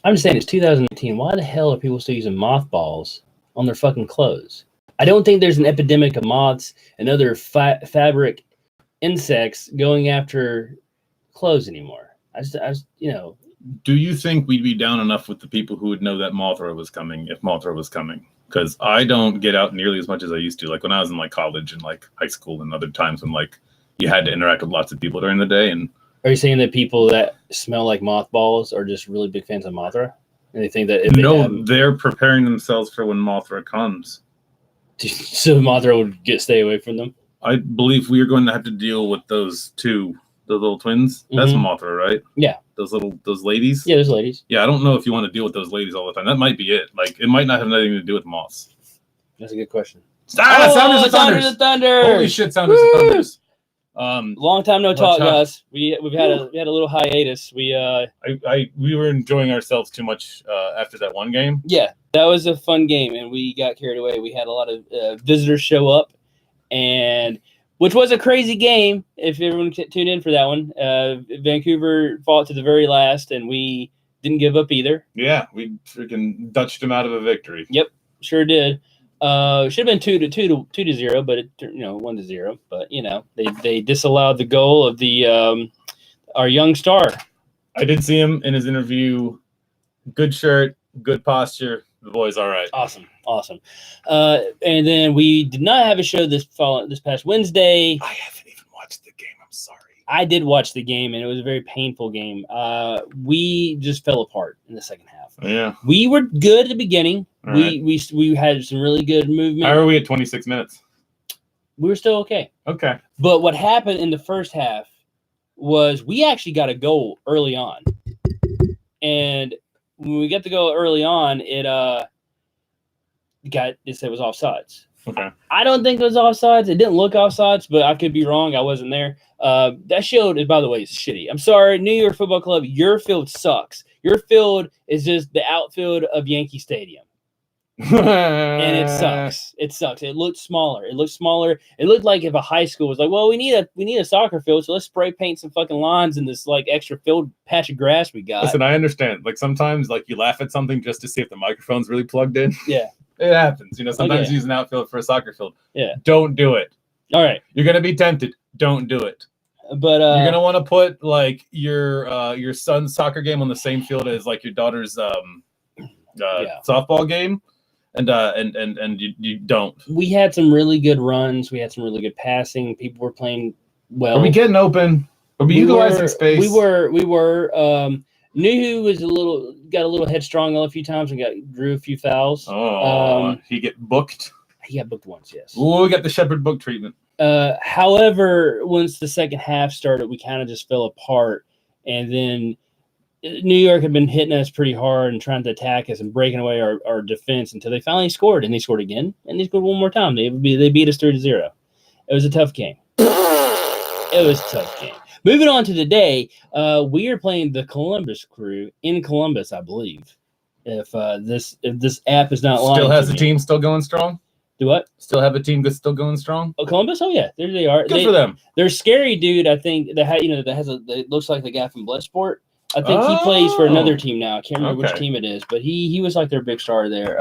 I'm just saying, it's 2018. Why the hell are people still using mothballs on their fucking clothes? I don't think there's an epidemic of moths and other fabric insects going after clothes anymore. I just, Do you think we'd be down enough with the people who would know that Mothra was coming if Mothra was coming? Because I don't get out nearly as much as I used to. Like when I was in like college and like high school and other times when like you had to interact with lots of people during the day. And are you saying that people that smell like mothballs are just really big fans of Mothra? And they think that they're preparing themselves for when Mothra comes. So Mothra would stay away from them? I believe we are going to have to deal with those two. The little twins. That's Mothra, right? Yeah. Those ladies. Yeah, those ladies. Yeah, I don't know if you want to deal with those ladies all the time. That might be it. Like, it might not have anything to do with moths. That's a good question. Sounders of Thunder! Holy shit, Sounders of Thunders. Long time no talk, guys. We've had a little hiatus. We were enjoying ourselves too much after that one game. Yeah, that was a fun game, and we got carried away. We had a lot of visitors show up, and which was a crazy game, if everyone tuned in for that one. Vancouver fought to the very last, and we didn't give up either. Yeah, we freaking Dutched them out of a victory. Yep, sure did. Should have been 2-0, but it 1-0. But they disallowed the goal of the our young star. I did see him in his interview. Good shirt, good posture. The boy's all right. Awesome. And then we did not have a show this past Wednesday. I haven't even watched the game. I'm sorry. I did watch the game, and it was a very painful game. We just fell apart in the second half. Yeah. We were good at the beginning. All we had some really good movement. How are we at 26 minutes? We were still okay. Okay. But what happened in the first half was we actually got a goal early on. And when we got the goal early on, it said it was offsides. Okay. I don't think it was offsides. It didn't look offsides, but I could be wrong. I wasn't there. That field, by the way, is shitty. I'm sorry, New York Football Club, your field sucks. Your field is just the outfield of Yankee Stadium. And it sucks. It looked smaller. It looked like if a high school was like, well, we need a soccer field, so let's spray paint some fucking lines in this like extra field patch of grass we got. Listen, I understand. Like sometimes like you laugh at something just to see if the microphone's really plugged in. Yeah. It happens. Sometimes you use an outfield for a soccer field. Yeah. Don't do it. All right. You're gonna be tempted. Don't do it. But you're gonna want to put like your son's soccer game on the same field as like your daughter's softball game. And you don't. We had some really good runs. We had some really good passing. People were playing well. Are we getting open? Are we utilizing space? We were. Nuhu got a little headstrong a few times and drew a few fouls. He got booked. He got booked once, yes. We got the Shepherd book treatment. However, once the second half started, we kind of just fell apart, and then New York had been hitting us pretty hard and trying to attack us and breaking away our defense until they finally scored, and they scored again, and they scored one more time. They beat us 3-0. It was a tough game. Moving on to today, we are playing the Columbus Crew in Columbus, I believe. If this app is not lying, still has a team still going strong. Do what? Still have a team that's still going strong. Oh, Columbus! Oh yeah, there they are. Good for them. They're scary, dude. I think that looks like the guy from Bloodsport. I think he plays for another team now. I can't remember which team it is, but he was like their big star there.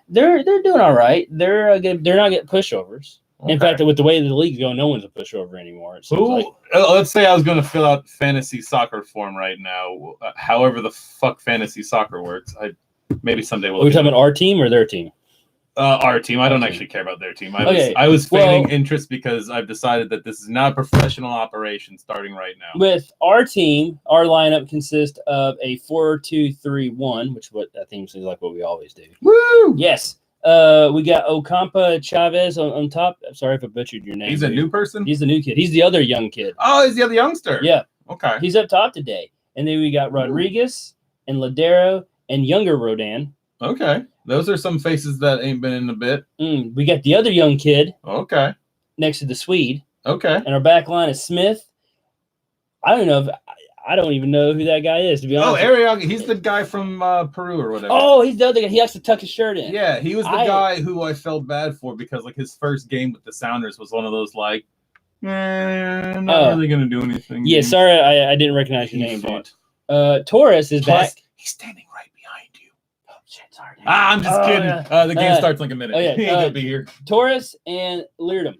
They're doing all right. They're not getting pushovers. Okay. In fact, with the way the league's going, no one's a pushover anymore. Let's say I was going to fill out fantasy soccer form right now. However the fuck fantasy soccer works, maybe someday we'll. Are we talking about our team or their team? Our team. I don't actually care about their team. I was feigning interest because I've decided that this is not a professional operation starting right now. With our team, our lineup consists of a 4-2-3-1, which what that thing seems like what we always do. Woo! Yes. We got Ocampa Chavez on top. I'm sorry if I butchered your name. He's a new person? He's the new kid. He's the other young kid. Oh, he's the other youngster. Yeah. Okay. He's up top today. And then we got Rodriguez and Ladero and younger Rodan. Okay. Those are some faces that ain't been in a bit. We got the other young kid. Okay. Next to the Swede. Okay. And our back line is Smith. I don't even know who that guy is, to be honest. Oh, Ariaga. He's the guy from Peru or whatever. Oh, he's the other guy. He has to tuck his shirt in. Yeah, he was the guy who I felt bad for because like his first game with the Sounders was one of those like, not really going to do anything. Yeah, sorry, I didn't recognize your name, dude. Torres is back. He's standing right shit, sorry. I'm just kidding. Yeah. The game starts in like a minute. Oh, yeah. He ain't gonna be here. Torres and Leardom.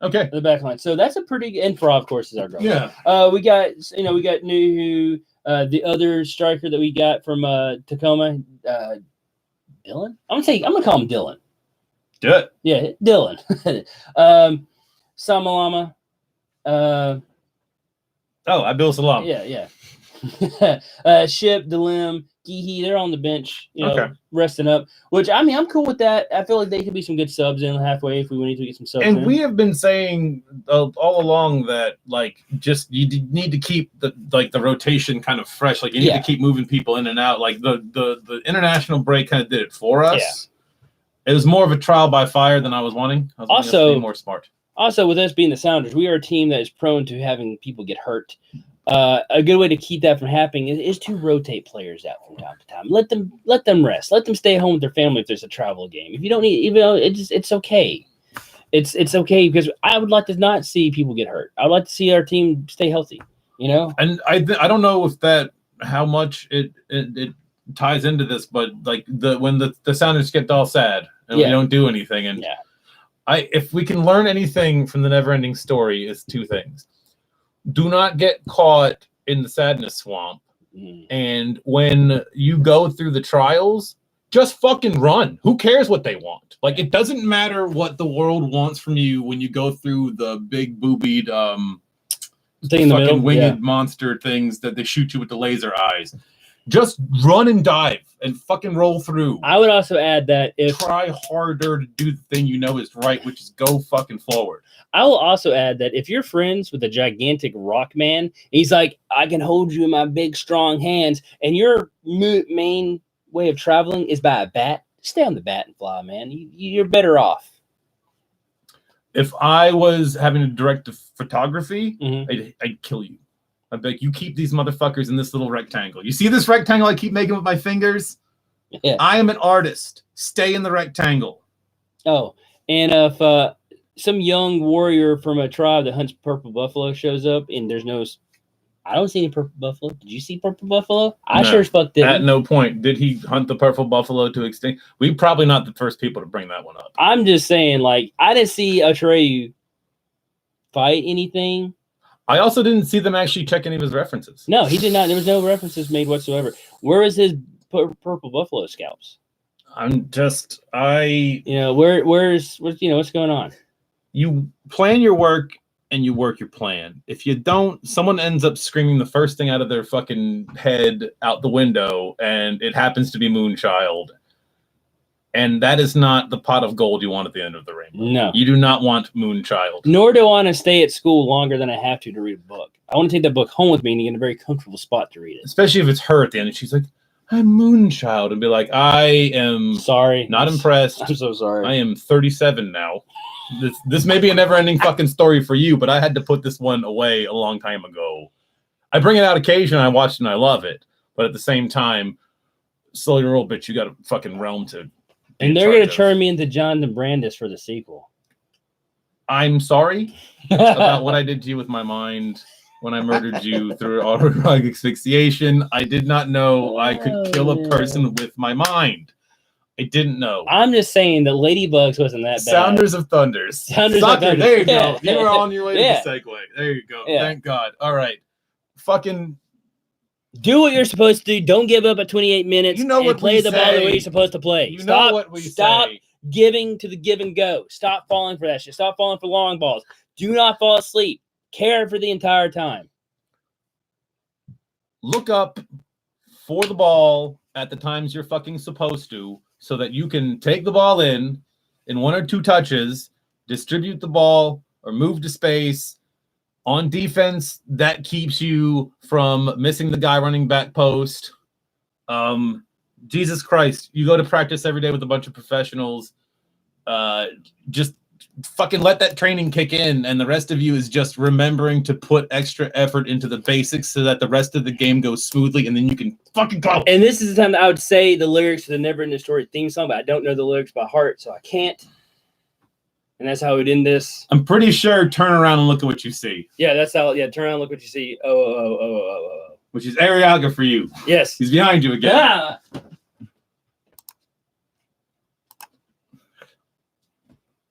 Okay. The back line. So that's a pretty and Frog, of course, is our goal. Yeah. We got Nuhu, the other striker that we got from Tacoma, Dylan. I'm gonna call him Dylan. Do it. Yeah, Dylan. Samalama. Abil Salam. Yeah. Ship, Delim, Gihi, they're on the bench, resting up. Which I'm cool with that. I feel like they could be some good subs in halfway if we need to get some subs. And we have been saying all along that just you need to keep the rotation kind of fresh. Like you need to keep moving people in and out. Like the international break kind of did it for us. Yeah. It was more of a trial by fire than I was wanting. I was wanting us to be more smart. Also, with us being the Sounders, we are a team that is prone to having people get hurt. A good way to keep that from happening is to rotate players out from time to time. Let them rest. Let them stay home with their family if there's a travel game. If you don't need, it's okay. It's okay because I would like to not see people get hurt. I would like to see our team stay healthy. And I don't know if how much it ties into this, but when the Sounders get all sad and we don't do anything, and if we can learn anything from the never-ending story, is two things. Do not get caught in the sadness swamp. And when you go through the trials, just fucking run. Who cares what they want? It doesn't matter what the world wants from you when you go through the big boobied thing in the middle, winged monster things that they shoot you with the laser eyes. Just run and dive and fucking roll through. I would also add that try harder to do the thing is right, which is go fucking forward. I will also add that if you're friends with a gigantic rock man, he's like, I can hold you in my big, strong hands, and your main way of traveling is by a bat, stay on the bat and fly, man. You're better off. If I was having to direct the photography, I'd kill you. I'd be like, you keep these motherfuckers in this little rectangle. You see this rectangle I keep making with my fingers? Yeah. I am an artist. Stay in the rectangle. Oh, and if some young warrior from a tribe that hunts purple buffalo shows up and I don't see any purple buffalo. Did you see purple buffalo? I sure as fuck didn't. At no point did he hunt the purple buffalo to extinct. We're probably not the first people to bring that one up. I'm just saying, I didn't see Atreyu fight anything. I also didn't see them actually check any of his references. No, he did not. There was no references made whatsoever. Where is his purple buffalo scalps? What's going on? You plan your work and you work your plan. If you don't, someone ends up screaming the first thing out of their fucking head out the window, and it happens to be Moonchild. And that is not the pot of gold you want at the end of the rainbow. No. You do not want Moonchild. Nor do I want to stay at school longer than I have to read a book. I want to take that book home with me and get in a very comfortable spot to read it. Especially if it's her at the end and she's like, I'm Moonchild. And be like, I am sorry. Not impressed. I'm so sorry. I am 37 now. This may be a never-ending fucking story for you, but I had to put this one away a long time ago. I bring it out occasionally, I watch it and I love it. But at the same time, slowly roll, bitch, you got a fucking realm to. And they're going to turn me into Jonathan Brandis for the sequel. I'm sorry about what I did to you with my mind when I murdered you through autoerotic asphyxiation. I did not know I could kill a person with my mind. I didn't know. I'm just saying that Ladybugs wasn't that bad. Sounders of Thunders. Soccer. There you go. You were on your way to the segue. There you go. Yeah. Thank God. All right. Fucking do what you're supposed to do. Don't give up at 28 minutes. You know what play the ball the way you're supposed to play. Stop giving to the give and go. Stop falling for that shit. Stop falling for long balls. Do not fall asleep. Care for the entire time. Look up for the ball at the times you're fucking supposed to, so that you can take the ball in one or two touches, distribute the ball, or move to space. On defense, that keeps you from missing the guy running back post. Jesus Christ, you go to practice every day with a bunch of professionals. Just fucking let that training kick in, and the rest of you is just remembering to put extra effort into the basics so that the rest of the game goes smoothly, and then you can fucking go. And this is the time that I would say the lyrics to the Never Ending Story theme song, but I don't know the lyrics by heart, so I can't. And that's how we'd end this. I'm pretty sure turn around and look at what you see. Yeah, that's how. Yeah, turn around and look what you see. Oh. Which is Ariaga for you. Yes. He's behind you again. Yeah.